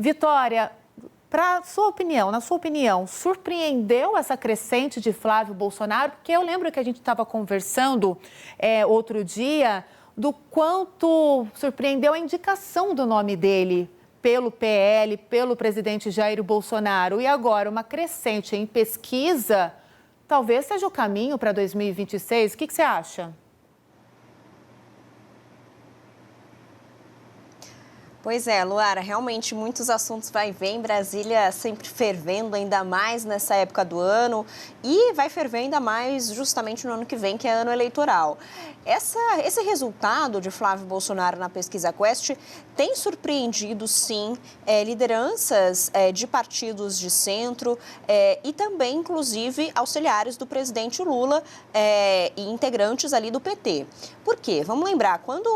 Vitória, na sua opinião, surpreendeu essa crescente de Flávio Bolsonaro? Porque eu lembro que a gente estava conversando outro dia do quanto surpreendeu a indicação do nome dele pelo PL, pelo presidente Jair Bolsonaro. E agora, uma crescente em pesquisa, talvez seja o caminho para 2026. O que você acha? Pois é, Luara, realmente muitos assuntos vai e vem, Brasília sempre fervendo, ainda mais nessa época do ano, e vai ferver ainda mais justamente no ano que vem, que é ano eleitoral. Esse resultado de Flávio Bolsonaro na pesquisa Quest tem surpreendido, sim, lideranças de partidos de centro e também, inclusive, auxiliares do presidente Lula e integrantes ali do PT. Por quê? Vamos lembrar, quando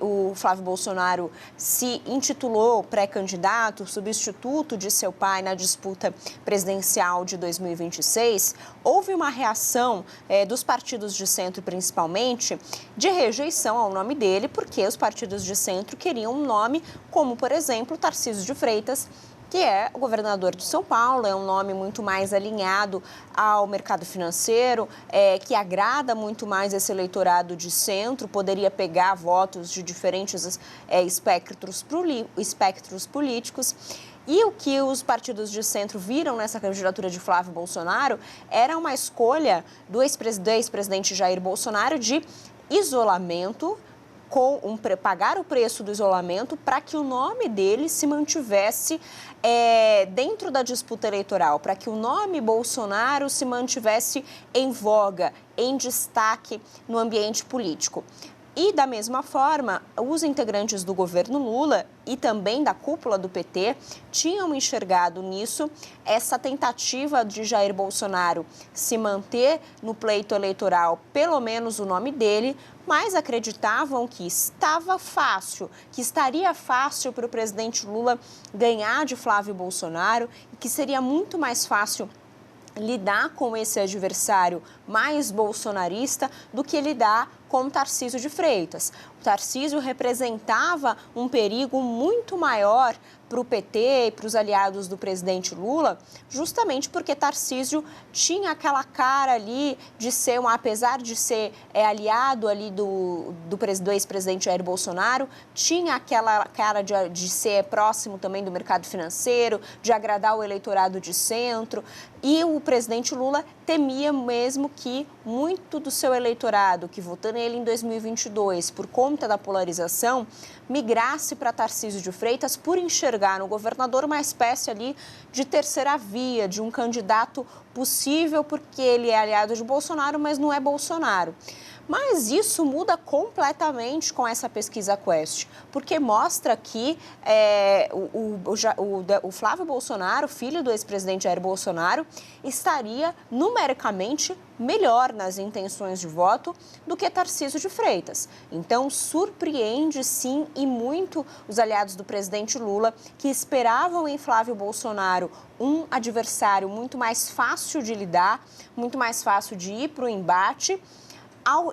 o Flávio Bolsonaro se intitulou pré-candidato, substituto de seu pai na disputa presidencial de 2026, houve uma reação dos partidos de centro, principalmente, de rejeição ao nome dele, porque os partidos de centro queriam um nome como, por exemplo, Tarcísio de Freitas, que é o governador de São Paulo, é um nome muito mais alinhado ao mercado financeiro, que agrada muito mais esse eleitorado de centro, poderia pegar votos de diferentes espectros políticos. E o que os partidos de centro viram nessa candidatura de Flávio Bolsonaro era uma escolha do ex-presidente Jair Bolsonaro de isolamento, pagar o preço do isolamento para que o nome dele se mantivesse dentro da disputa eleitoral, para que o nome Bolsonaro se mantivesse em voga, em destaque no ambiente político. E, da mesma forma, os integrantes do governo Lula e também da cúpula do PT tinham enxergado nisso essa tentativa de Jair Bolsonaro se manter no pleito eleitoral, pelo menos o nome dele, mas acreditavam que estava fácil, que estaria fácil para o presidente Lula ganhar de Flávio Bolsonaro e que seria muito mais fácil lidar com esse adversário mais bolsonarista do que lidar com Tarcísio de Freitas. O Tarcísio representava um perigo muito maior para o PT e para os aliados do presidente Lula, justamente porque Tarcísio tinha aquela cara ali de ser, apesar de ser aliado ali do ex-presidente Jair Bolsonaro, tinha aquela cara de ser próximo também do mercado financeiro, de agradar o eleitorado de centro, e o presidente Lula temia mesmo que muito do seu eleitorado, que votou nele em 2022 por conta da polarização, migrasse para Tarcísio de Freitas por enxergar no governador uma espécie ali de terceira via, de um candidato possível porque ele é aliado de Bolsonaro, mas não é Bolsonaro. Mas isso muda completamente com essa pesquisa Quest, porque mostra que o Flávio Bolsonaro, filho do ex-presidente Jair Bolsonaro, estaria numericamente melhor nas intenções de voto do que Tarcísio de Freitas. Então, surpreende sim e muito os aliados do presidente Lula, que esperavam em Flávio Bolsonaro um adversário muito mais fácil de lidar, muito mais fácil de ir para o embate,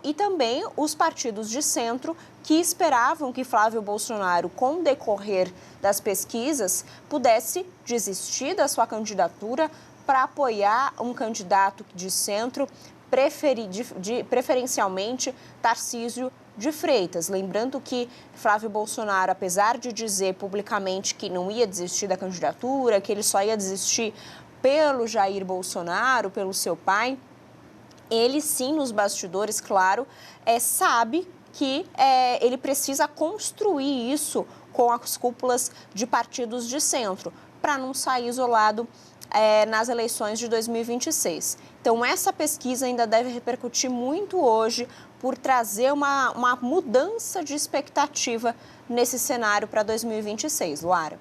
e também os partidos de centro que esperavam que Flávio Bolsonaro, com o decorrer das pesquisas, pudesse desistir da sua candidatura para apoiar um candidato de centro, preferencialmente Tarcísio de Freitas. Lembrando que Flávio Bolsonaro, apesar de dizer publicamente que não ia desistir da candidatura, que ele só ia desistir pelo Jair Bolsonaro, pelo seu pai, ele sim, nos bastidores, claro, sabe que ele precisa construir isso com as cúpulas de partidos de centro, para não sair isolado nas eleições de 2026. Então, essa pesquisa ainda deve repercutir muito hoje por trazer uma mudança de expectativa nesse cenário para 2026, Luara.